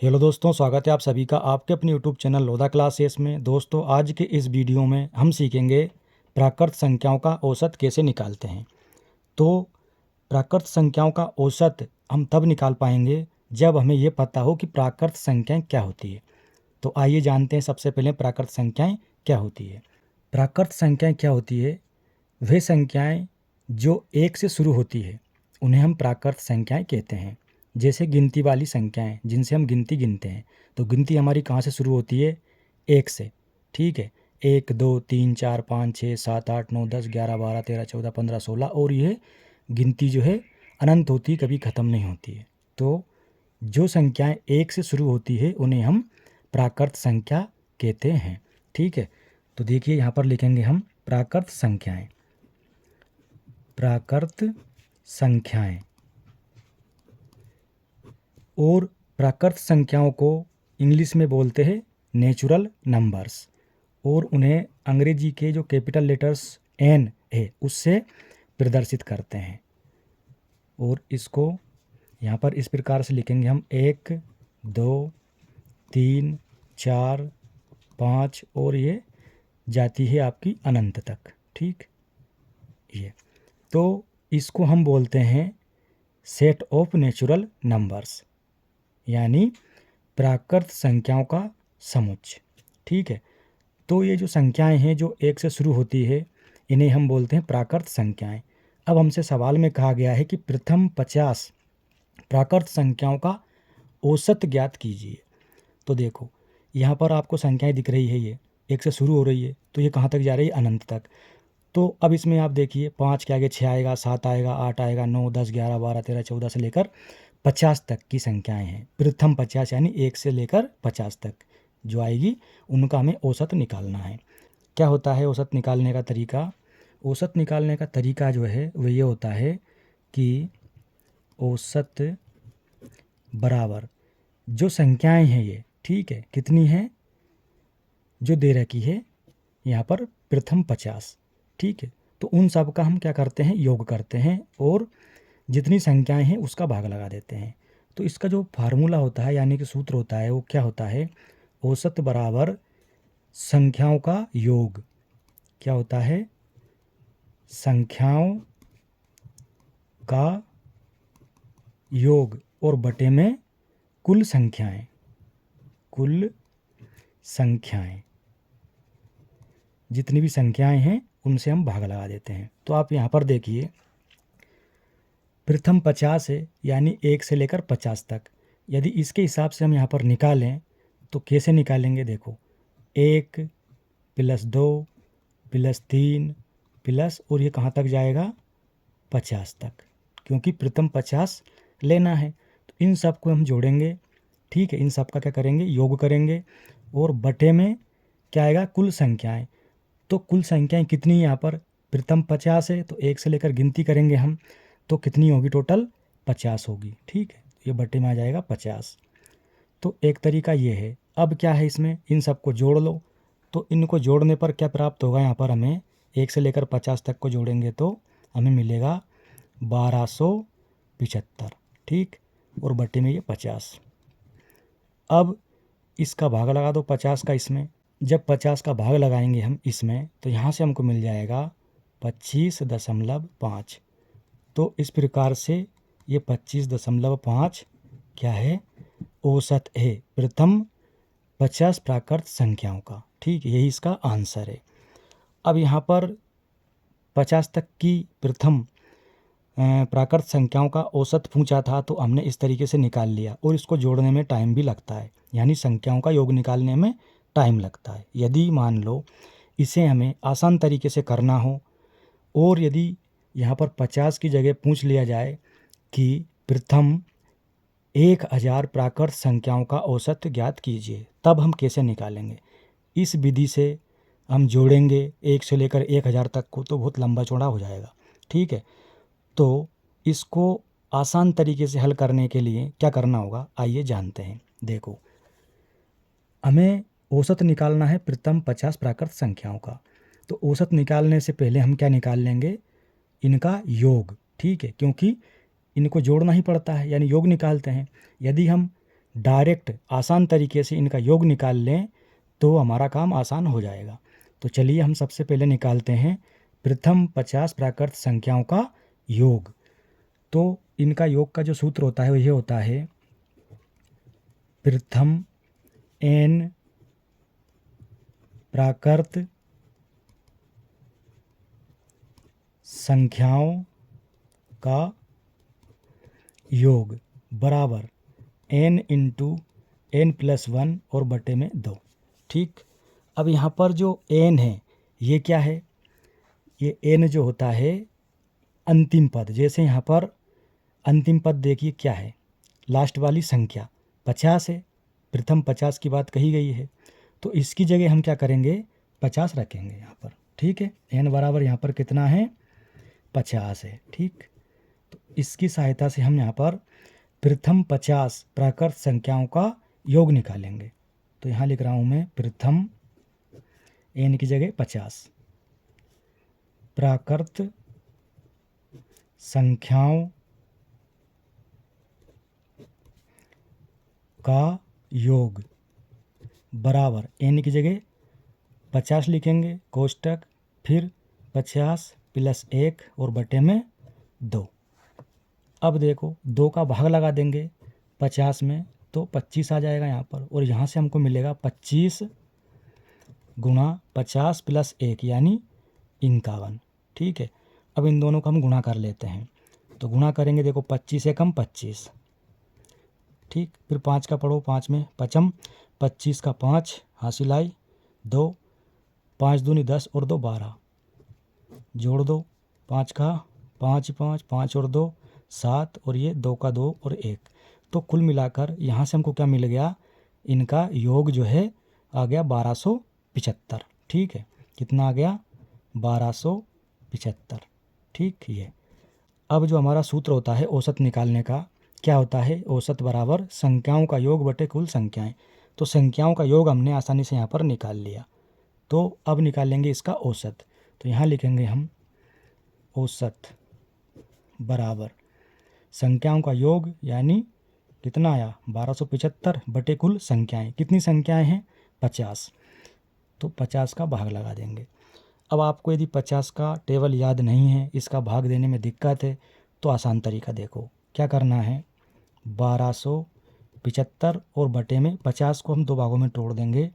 Hello दोस्तों, स्वागत है आप सभी का आपके अपने यूट्यूब चैनल लोधा क्लासेस में। दोस्तों, आज के इस वीडियो में हम सीखेंगे प्राकृत संख्याओं का औसत कैसे निकालते हैं। तो प्राकृत संख्याओं का औसत हम तब निकाल पाएंगे जब हमें ये पता हो कि प्राकृत संख्याएं क्या होती है। तो आइए जानते हैं सबसे पहले प्राकृत संख्याएं क्या होती है। प्राकृत संख्याएं क्या होती है? वे संख्याएं जो एक से शुरू होती है उन्हें हम प्राकृत संख्याएं कहते हैं। जैसे गिनती वाली संख्याएं जिनसे हम गिनती गिनते हैं, तो गिनती हमारी कहाँ से शुरू होती है? एक से। ठीक है, 1 2 3 4 5 6 7 8 9 10 11 12 13 14 15 16 और ये गिनती जो है अनंत होती है, कभी ख़त्म नहीं होती है। तो जो संख्याएं एक से शुरू होती है उन्हें हम प्राकृत संख्या कहते हैं। ठीक है, तो देखिए यहाँ पर लिखेंगे हम प्राकृत संख्याएं। प्राकृत संख्याएं और प्राकृत संख्याओं को इंग्लिश में बोलते हैं नेचुरल नंबर्स, और उन्हें अंग्रेजी के जो कैपिटल लेटर्स एन है उससे प्रदर्शित करते हैं। और इसको यहाँ पर इस प्रकार से लिखेंगे हम 1 2 3 4 5 और ये जाती है आपकी अनंत तक। ठीक, ये तो इसको हम बोलते हैं सेट ऑफ नेचुरल नंबर्स, यानी प्राकृत संख्याओं का समुच्चय। ठीक है, तो ये जो संख्याएं हैं जो एक से शुरू होती है इन्हें हम बोलते हैं प्राकृत संख्याएं। अब हमसे सवाल में कहा गया है कि प्रथम 50 प्राकृत संख्याओं का औसत ज्ञात कीजिए। तो देखो यहाँ पर आपको संख्याएं दिख रही है, ये एक से शुरू हो रही है, तो ये कहाँ तक जा रही है? अनंत तक। तो अब इसमें आप देखिए 5 के आगे 6 आएगा, 7 आएगा, 8 आएगा, 9 10 11 12 13 14 से लेकर 50 तक की संख्याएं हैं। प्रथम 50 यानी 1 से लेकर 50 तक जो आएगी उनका हमें औसत निकालना है। क्या होता है औसत निकालने का तरीका? औसत निकालने का तरीका जो है वो ये होता है कि औसत बराबर जो संख्याएं हैं ये, ठीक है, कितनी है जो दे रखी है यहाँ पर प्रथम 50। ठीक है, तो उन सब का हम क्या करते हैं? योग करते हैं और जितनी संख्याएं हैं उसका भाग लगा देते हैं। तो इसका जो फार्मूला होता है यानी कि सूत्र होता है वो क्या होता है? औसत बराबर संख्याओं का योग। क्या होता है? संख्याओं का योग और बटे में कुल संख्याएं। कुल संख्याएं, जितनी भी संख्याएं हैं उनसे हम भाग लगा देते हैं। तो आप यहाँ पर देखिए प्रथम 50 है यानी 1 से लेकर 50 तक। यदि इसके हिसाब से हम यहाँ पर निकालें तो कैसे निकालेंगे? देखो 1 + 2 + 3 प्लस और ये कहाँ तक जाएगा? 50 तक, क्योंकि प्रथम 50 लेना है। तो इन सब को हम जोड़ेंगे। ठीक है, इन सब का क्या करेंगे? योग करेंगे और बटे में क्या आएगा? कुल संख्याएं। तो कुल संख्याएं कितनी यहाँ पर? प्रथम 50 है तो 1 से लेकर गिनती करेंगे हम, तो कितनी होगी? टोटल 50 होगी। ठीक है, ये बटे में आ जाएगा 50। तो एक तरीका ये है। अब क्या है इसमें? इन सबको जोड़ लो। तो इनको जोड़ने पर क्या प्राप्त होगा? यहाँ पर हमें 1 से लेकर 50 तक को जोड़ेंगे तो हमें मिलेगा 1275। ठीक, और बटे में ये 50। अब इसका भाग लगा दो 50 का इसमें। जब 50 का भाग लगाएंगे हम इसमें तो यहाँ से हमको मिल जाएगा 25.5। तो इस प्रकार से ये 25.5 क्या है? औसत है प्रथम 50 प्राकृत संख्याओं का। ठीक, यही इसका आंसर है। अब यहाँ पर 50 तक की प्रथम प्राकृत संख्याओं का औसत पूछा था तो हमने इस तरीके से निकाल लिया, और इसको जोड़ने में टाइम भी लगता है, यानी संख्याओं का योग निकालने में टाइम लगता है। यदि मान लो इसे हमें आसान तरीके से करना हो और यदि यहाँ पर 50 की जगह पूछ लिया जाए कि प्रथम 1000 प्राकृत संख्याओं का औसत ज्ञात कीजिए, तब हम कैसे निकालेंगे? इस विधि से हम जोड़ेंगे 1 से लेकर 1000 तक को तो बहुत लंबा चौड़ा हो जाएगा। ठीक है, तो इसको आसान तरीके से हल करने के लिए क्या करना होगा आइए जानते हैं। देखो हमें औसत निकालना है प्रथम 50 प्राकृत संख्याओं का। तो औसत निकालने से पहले हम क्या निकाल लेंगे? इनका योग। ठीक है, क्योंकि इनको जोड़ना ही पड़ता है, यानी योग निकालते हैं। यदि हम डायरेक्ट आसान तरीके से इनका योग निकाल लें तो हमारा काम आसान हो जाएगा। तो चलिए हम सबसे पहले निकालते हैं प्रथम 50 प्राकृत संख्याओं का योग। तो इनका योग का जो सूत्र होता है वो ये होता है प्रथम n प्राकृत संख्याओं का योग बराबर n इंटू n+1 और बटे में 2। ठीक, अब यहाँ पर जो n है ये क्या है, ये n जो होता है अंतिम पद। जैसे यहाँ पर अंतिम पद देखिए क्या है, लास्ट वाली संख्या 50 है, प्रथम 50 की बात कही गई है, तो इसकी जगह हम क्या करेंगे 50 रखेंगे यहाँ पर। ठीक है, n बराबर यहाँ पर कितना है 50 है। ठीक, तो इसकी सहायता से हम यहाँ पर प्रथम 50 प्राकृत संख्याओं का योग निकालेंगे। तो यहाँ लिख रहा हूँ मैं प्रथम n की जगह 50 प्राकृत संख्याओं का योग बराबर n की जगह 50 लिखेंगे कोष्टक, फिर 50 + 1 और बटे में 2। अब देखो 2 का भाग लगा देंगे 50 में तो 25 आ जाएगा यहाँ पर, और यहाँ से हमको मिलेगा 25 गुणा 50 + 1 यानी 51। ठीक है, अब इन दोनों को हम गुणा कर लेते हैं। तो गुणा करेंगे, देखो 25 से कम 25। ठीक, फिर 5 का पढ़ो, 5 में पचम, 25 का 5 हासिल आई 2, 5 दूनी 10 और 2 12, जोड़ दो 5 का 5 5 5 और 2 7, और ये 2 का 2 और 1। तो कुल मिलाकर यहाँ से हमको क्या मिल गया, इनका योग जो है आ गया 1275। ठीक है, कितना आ गया 1275। ठीक, ये अब जो हमारा सूत्र होता है औसत निकालने का, क्या होता है, औसत बराबर संख्याओं का योग बटे कुल संख्याएं। तो संख्याओं का योग हमने आसानी से यहाँ पर निकाल लिया, तो अब निकालेंगे इसका औसत। तो यहाँ लिखेंगे हम औसत बराबर संख्याओं का योग, यानी कितना आया 1275 बटे कुल संख्याएं। कितनी संख्याएं हैं 50, तो 50 का भाग लगा देंगे। अब आपको यदि 50 का टेबल याद नहीं है, इसका भाग देने में दिक्कत है, तो आसान तरीका देखो क्या करना है, 1275 और बटे में 50 को हम 2 भागों में तोड़ देंगे,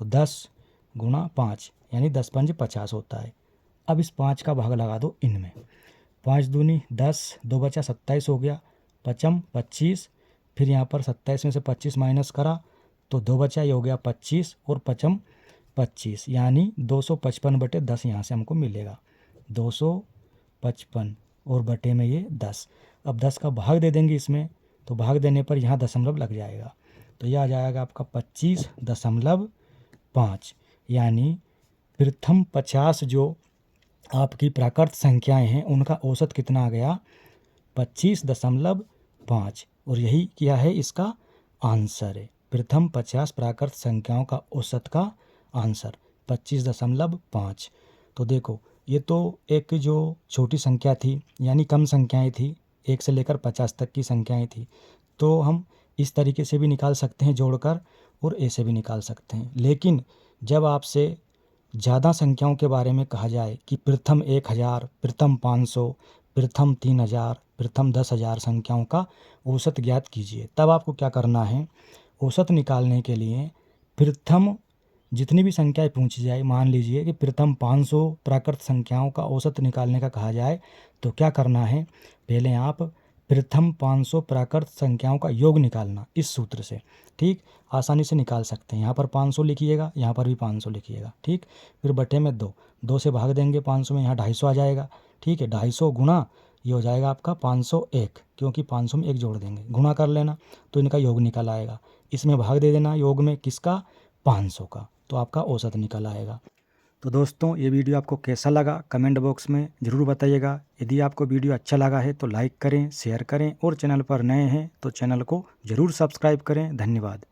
तो 10 गुणा 5 यानी 10 पंजे 50 होता है। अब इस 5 का भाग लगा दो इनमें, 5 दूनी 10, 2 बचा 27 हो गया, पचम 25, फिर यहाँ पर 27 में से 25 माइनस करा तो 2 बचा, ये हो गया 25 और पचम 25 यानी 255 बटे 10 यहाँ से हमको मिलेगा 255 और बटे में ये 10। अब 10 का भाग दे देंगे इसमें, तो भाग देने पर यहाँ दशमलव लग जाएगा, तो यह आ जाएगा आपका 25.5। यानी प्रथम 50 जो आपकी प्राकृत संख्याएं हैं उनका औसत कितना आ गया 25.5, और यही क्या है इसका आंसर है। प्रथम 50 प्राकृत संख्याओं का औसत का आंसर 25.5। तो देखो ये तो एक जो छोटी संख्या थी यानी कम संख्याएं थी, 1 से लेकर 50 तक की संख्याएं थी, तो हम इस तरीके से भी निकाल सकते हैं जोड़कर, और ऐसे भी निकाल सकते हैं। लेकिन जब आपसे ज़्यादा संख्याओं के बारे में कहा जाए कि प्रथम 1000, प्रथम 500, प्रथम 3000, प्रथम 10,000 संख्याओं का औसत ज्ञात कीजिए, तब आपको क्या करना है, औसत निकालने के लिए प्रथम जितनी भी संख्याएं पूछी जाए, मान लीजिए कि प्रथम 500 प्राकृत संख्याओं का औसत निकालने का कहा जाए, तो क्या करना है, पहले आप प्रथम 500 प्राकृत संख्याओं का योग निकालना इस सूत्र से। ठीक, आसानी से निकाल सकते हैं। यहाँ पर 500 लिखिएगा, यहाँ पर भी 500 लिखिएगा। ठीक, फिर बटे में 2 से भाग देंगे 500 में, यहाँ 250 आ जाएगा। ठीक है, 250 गुणा ये हो जाएगा आपका 501, क्योंकि 500 में 1 जोड़ देंगे, गुणा कर लेना तो इनका योग निकल आएगा। इसमें भाग दे देना योग में किसका 500 का, तो आपका औसत निकल आएगा। तो दोस्तों ये वीडियो आपको कैसा लगा कमेंट बॉक्स में ज़रूर बताइएगा। यदि आपको वीडियो अच्छा लगा है तो लाइक करें, शेयर करें, और चैनल पर नए हैं तो चैनल को ज़रूर सब्सक्राइब करें। धन्यवाद।